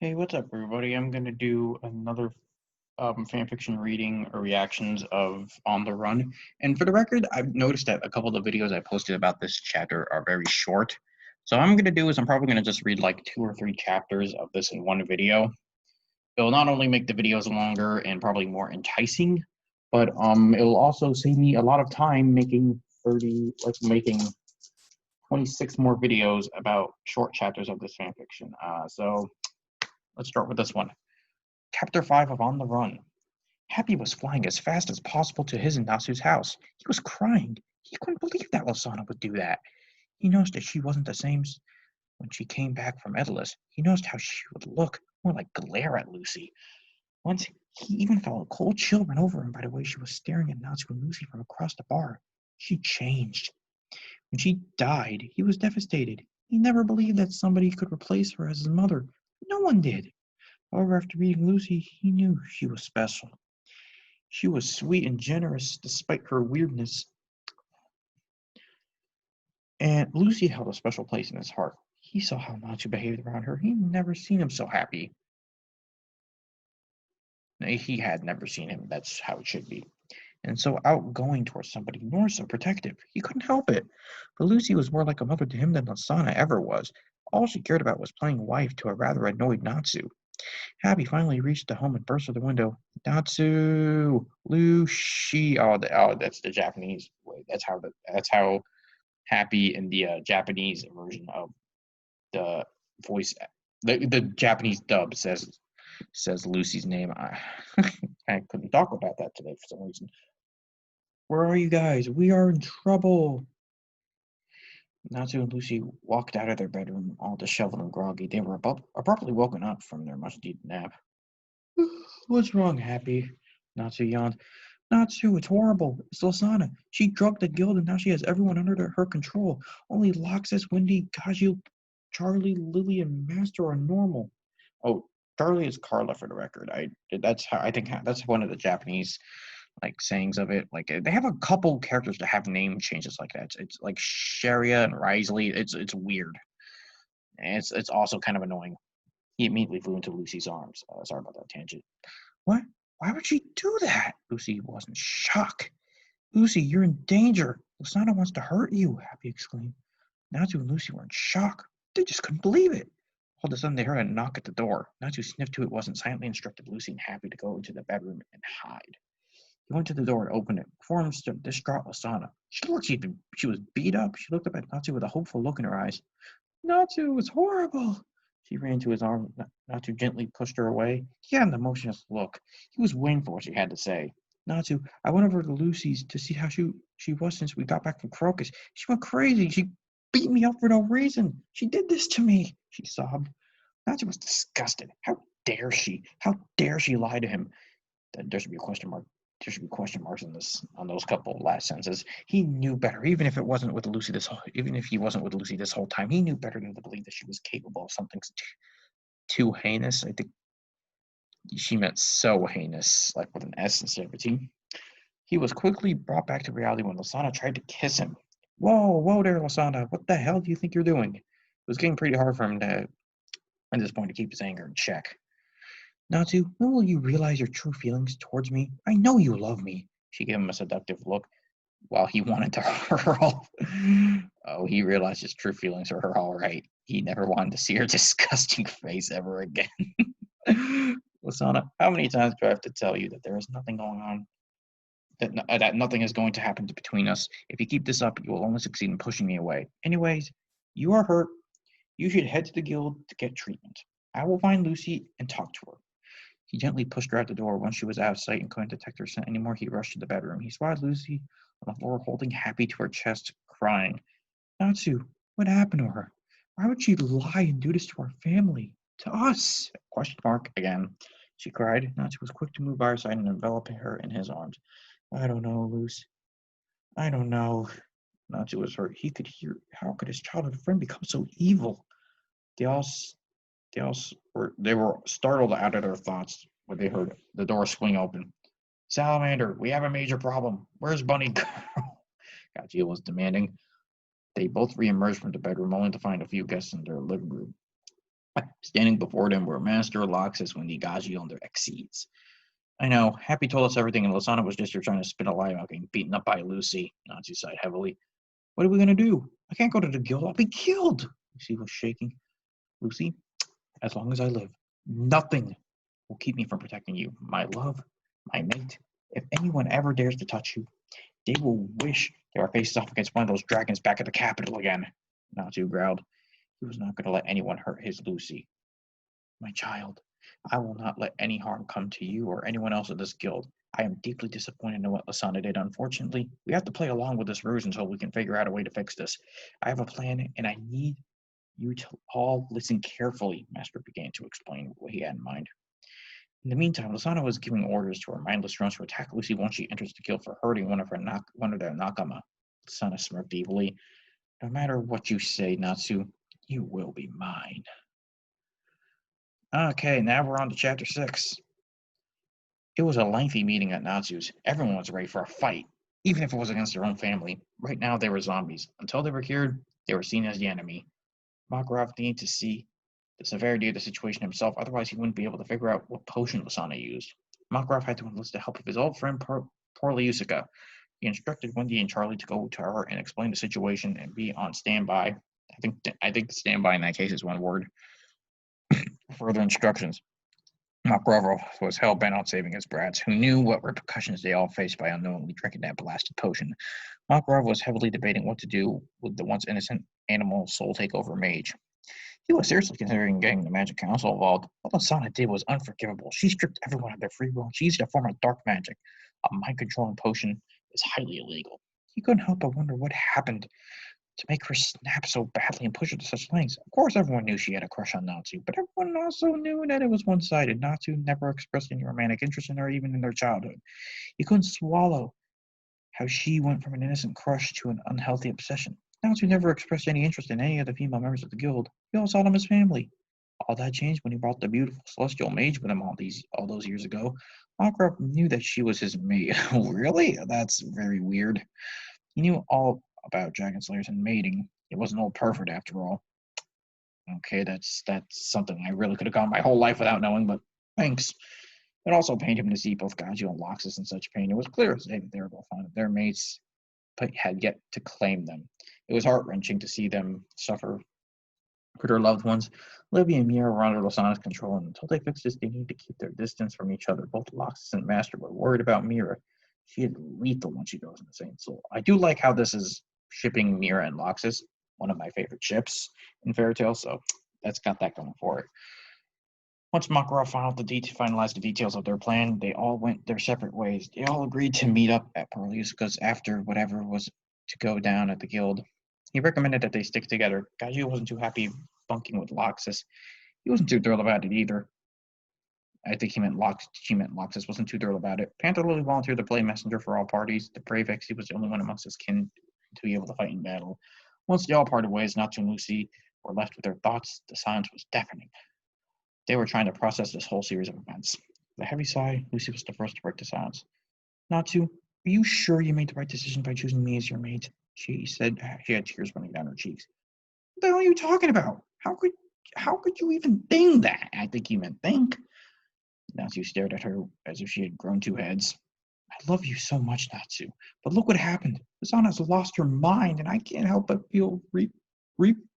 Hey, what's up, everybody? I'm gonna do another fanfiction reading or reactions of On the Run. And for the record, I've noticed that a couple of the videos I posted about this chapter are very short. So what I'm gonna do is I'm probably gonna just read like 2 or 3 chapters of this in one video. It'll not only make the videos longer and probably more enticing, but it'll also save me a lot of time making 26 more videos about short chapters of this fanfiction. So let's start with this one. Chapter 5 of On the Run. Happy was flying as fast as possible to his and Natsu's house. He was crying. He couldn't believe that Lisanna would do that. He noticed that she wasn't the same when she came back from Edalus. He noticed how she would look, more like glare at Lucy. Once he even felt a cold chill run over him by the way she was staring at Natsu and Lucy from across the bar. She changed. When she died, he was devastated. He never believed that somebody could replace her as his mother. No one did. However, after meeting Lucy, he knew she was special. She was sweet and generous despite her weirdness, and Lucy held a special place in his heart. He saw how Natsu behaved around her. He'd never seen him so happy. He had never seen him. That's how it should be. And so outgoing towards somebody, nor so protective. He couldn't help it. But Lucy was more like a mother to him than Lisanna ever was. All she cared about was playing wife to a rather annoyed Natsu. Happy finally reached the home and burst through the window. Natsu, Lucy. That's the Japanese way. That's how Happy in the Japanese version of the voice. The Japanese dub says Lucy's name. I couldn't talk about that today for some reason. Where are you guys? We are in trouble. Natsu and Lucy walked out of their bedroom, all disheveled and groggy. They were abruptly woken up from their much-needed nap. What's wrong, Happy? Natsu yawned. Natsu, it's horrible. It's Lisanna. She drugged the guild and now she has everyone under her control. Only Loxus, Wendy, Kaju, Charlie, Lily, and Master are normal. Oh, Charlie is Carla for the record. I think that's one of the Japanese like sayings of it. Like they have a couple characters that have name changes like that. It's like Sharia and Risley. It's weird. And it's also kind of annoying. He immediately flew into Lucy's arms. Sorry about that tangent. What? Why would she do that? Lucy was in shock. Lucy, you're in danger. Lisanna wants to hurt you, Happy exclaimed. Natsu and Lucy were in shock. They just couldn't believe it. All of a sudden, they heard a knock at the door. Natsu sniffed who it was and silently instructed Lucy and Happy to go into the bedroom and hide. He went to the door and opened it. Before him stood distraught Lisanna. She was beat up. She looked up at Natsu with a hopeful look in her eyes. Natsu was horrible. She ran to his arm. Natsu gently pushed her away. He had an emotionless look. He was waiting for what she had to say. Natsu, I went over to Lucy's to see how she was since we got back from Crocus. She went crazy. She beat me up for no reason. She did this to me, she sobbed. Natsu was disgusted. How dare she? How dare she lie to him? There should be a question mark. There should be question marks on those couple of last sentences. He knew better, even if he wasn't with Lucy this whole time. He knew better than to believe that she was capable of something too heinous. I think she meant so heinous, like with an S instead of a T. He was quickly brought back to reality when Lisanna tried to kiss him. Whoa there, Lisanna. What the hell do you think you're doing? It was getting pretty hard for him at this point to keep his anger in check. Natsu, when will you realize your true feelings towards me? I know you love me. She gave him a seductive look while he wanted to hurl. Oh, he realized his true feelings for her all right. He never wanted to see her disgusting face ever again. Lisanna, how many times do I have to tell you that there is nothing going on, that nothing is going to happen between us? If you keep this up, you will only succeed in pushing me away. Anyways, you are hurt. You should head to the guild to get treatment. I will find Lucy and talk to her. He gently pushed her out the door. Once she was out of sight and couldn't detect her scent anymore, he rushed to the bedroom. He spotted Lucy on the floor, holding Happy to her chest, crying. Natsu, what happened to her? Why would she lie and do this to our family? To us? Question mark again. She cried. Natsu was quick to move by her side and envelop her in his arms. I don't know, Luce. I don't know. Natsu was hurt. He could hear. How could his childhood friend become so evil? They all they were startled out of their thoughts when they heard the door swing open. Salamander, we have a major problem. Where's Bunny Girl? Gajeel was demanding. They both reemerged from the bedroom, only to find a few guests in their living room. Standing before them were Master Loxus when Nagaji and their exceeds. I know, Happy told us everything, and Lisanna was just here trying to spin a lie about getting beaten up by Lucy. Natsu sighed heavily. What are we gonna do? I can't go to the guild. I'll be killed. Lucy was shaking. Lucy, as long as I live, nothing will keep me from protecting you. My love, my mate. If anyone ever dares to touch you, they will wish they were faces off against one of those dragons back at the capital again. Natsu growled. He was not going to let anyone hurt his Lucy. My child, I will not let any harm come to you or anyone else in this guild. I am deeply disappointed in what Lisanna did. Unfortunately, we have to play along with this ruse until we can figure out a way to fix this. I have a plan, and I need you to all listen carefully, Master began to explain what he had in mind. In the meantime, Lisanna was giving orders to her mindless drones to attack Lucy once she enters the guild for hurting one of their nakama. Lisanna smirked evilly. No matter what you say, Natsu, you will be mine. Okay, now we're on to chapter 6. It was a lengthy meeting at Natsu's. Everyone was ready for a fight, even if it was against their own family. Right now, they were zombies. Until they were cured, they were seen as the enemy. Makarov needed to see the severity of the situation himself, otherwise he wouldn't be able to figure out what potion Lisanna used. Makarov had to enlist the help of his old friend Poor Yusuka. He instructed Wendy and Charlie to go to her and explain the situation and be on standby. I think standby in that case is one word. Further instructions. Makarov was hell-bent on saving his brats, who knew what repercussions they all faced by unknowingly drinking that blasted potion. Makarov was heavily debating what to do with the once innocent animal soul takeover mage. He was seriously considering getting the Magic Council involved. What Lisanna did was unforgivable. She stripped everyone of their free will. She used a form of dark magic. A mind-controlling potion is highly illegal. He couldn't help but wonder what happened to make her snap so badly and push her to such lengths. Of course, everyone knew she had a crush on Natsu, but everyone also knew that it was one-sided. Natsu never expressed any romantic interest in her, even in their childhood. He couldn't swallow how she went from an innocent crush to an unhealthy obsession. Natsu never expressed any interest in any of the female members of the guild. He all saw them as family. All that changed when he brought the beautiful celestial mage with him all those years ago. Makarov knew that she was his mate. Really? That's very weird. He knew all about dragon slayers and mating. He was an old pervert after all. Okay, that's something I really could have gone my whole life without knowing, but thanks. It also pained him to see both Gaji and Loxus in such pain. It was clear as day that they were both fond of their mates, but had yet to claim them. It was heart-wrenching to see them suffer for their loved ones. Libby and Mira were under Lisanna's control, and until they fixed this, they needed to keep their distance from each other. Both Loxus and Master were worried about Mira. She is lethal when she goes insane. So I do like how this is shipping Mira and Loxus, one of my favorite ships in Fairy Tail, so that's got that going for it. Once Makarov finalized the details of their plan, they all went their separate ways. They all agreed to meet up at Perliuska's after whatever was to go down at the guild. He recommended that they stick together. Gaiju wasn't too happy bunking with Loxus. He wasn't too thrilled about it either. I think she meant Loxus wasn't too thrilled about it. Panther Lily volunteered to play messenger for all parties. The brave Exie was the only one amongst his kin to be able to fight in battle. Once they all parted ways, Natsu and Lucy were left with their thoughts. The silence was deafening. They were trying to process this whole series of events. With a heavy sigh, Lucy was the first to break the silence. Natsu, are you sure you made the right decision by choosing me as your mate? She said. She had tears running down her cheeks. What the hell are you talking about? How could you even think that? I think he meant think. Natsu stared at her as if she had grown two heads. I love you so much, Natsu, but look what happened. Lisanna's lost her mind, and I can't help but feel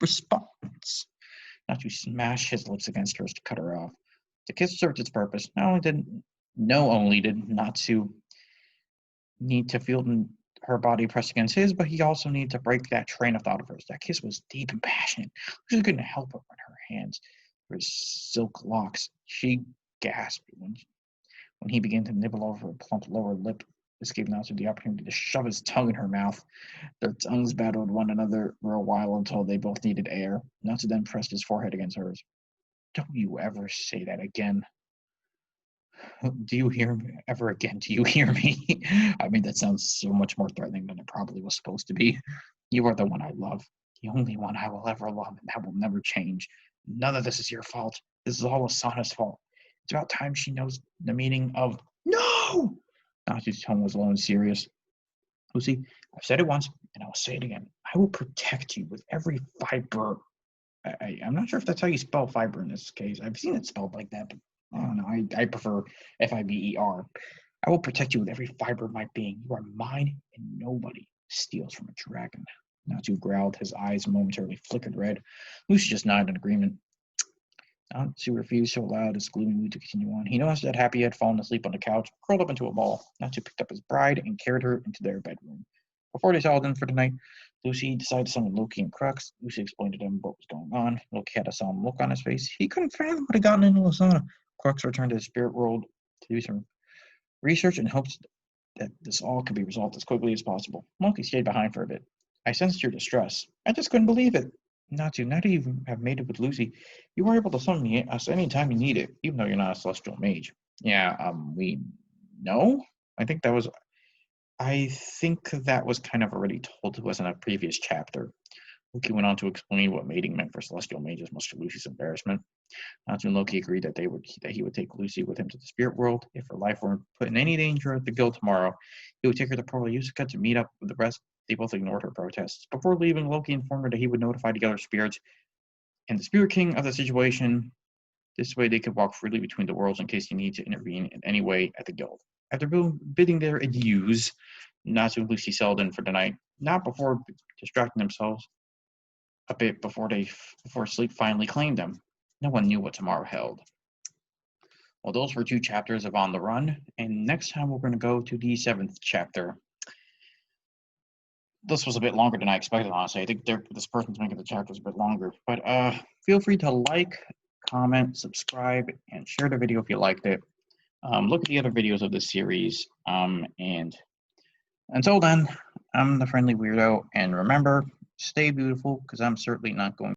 response. Natsu smashed his lips against hers to cut her off. The kiss served its purpose. Not only did Natsu need to feel her body pressed against his, but he also needed to break that train of thought of hers. That kiss was deep and passionate. She couldn't help but run her hands through his silk locks. She gasped when he began to nibble over her plump lower lip. This gave Natsu the opportunity to shove his tongue in her mouth. Their tongues battled one another for a while until they both needed air. Natsu then pressed his forehead against hers. Don't you ever say that again. Do you hear me? Ever again? Do you hear me? I mean, that sounds so much more threatening than it probably was supposed to be. You are the one I love. The only one I will ever love, and that will never change. None of this is your fault. This is all Lisanna's fault. It's about time she knows the meaning of no! Natsu's tone was low and serious. Lucy, I've said it once, and I will say it again. I will protect you with every fiber I'm not sure if that's how you spell fiber in this case. I've seen it spelled like that, but I don't know. I prefer Fiber. I will protect you with every fiber of my being. You are mine, and nobody steals from a dragon. Natsu growled, his eyes momentarily flickered red. Lucy just nodded in agreement. Natsu refused to allow this gloomy mood to continue on. He noticed that Happy had fallen asleep on the couch, curled up into a ball. Natsu picked up his bride and carried her into their bedroom. Before they settled in for the night, Lucy decided to summon Loki and Crux. Lucy explained to them what was going on. Loki had a solemn look on his face. He couldn't fathom what had gotten into Lisanna. Crux returned to the spirit world to do some research in hopes that this all could be resolved as quickly as possible. Loki stayed behind for a bit. I sensed your distress. I just couldn't believe it. Natsu, now that you have made it with Lucy, you are able to summon us anytime you need it, even though you're not a celestial mage. Yeah, we know? I think that was kind of already told to us in a previous chapter. Loki went on to explain what mating meant for celestial mages, much to Lucy's embarrassment. Natsu and Loki agreed that he would take Lucy with him to the spirit world. If her life weren't put in any danger at the guild tomorrow, he would take her to Pearl Yusuka to meet up with the rest. They both ignored her protests. Before leaving, Loki informed her that he would notify the other spirits and the Spirit King of the situation. This way they could walk freely between the worlds in case they need to intervene in any way at the guild. After bidding their adieus, Natsu and Lucy settled in for the night, not before distracting themselves a bit before sleep finally claimed them. No one knew what tomorrow held. Well, those were 2 chapters of On the Run, and next time we're going to go to the 7th chapter. This was a bit longer than I expected, honestly. I think this person's making the chapters a bit longer. But feel free to like, comment, subscribe, and share the video if you liked it. Look at the other videos of this series. And until then, I'm the Friendly Weirdo. And remember, stay beautiful, because I'm certainly not going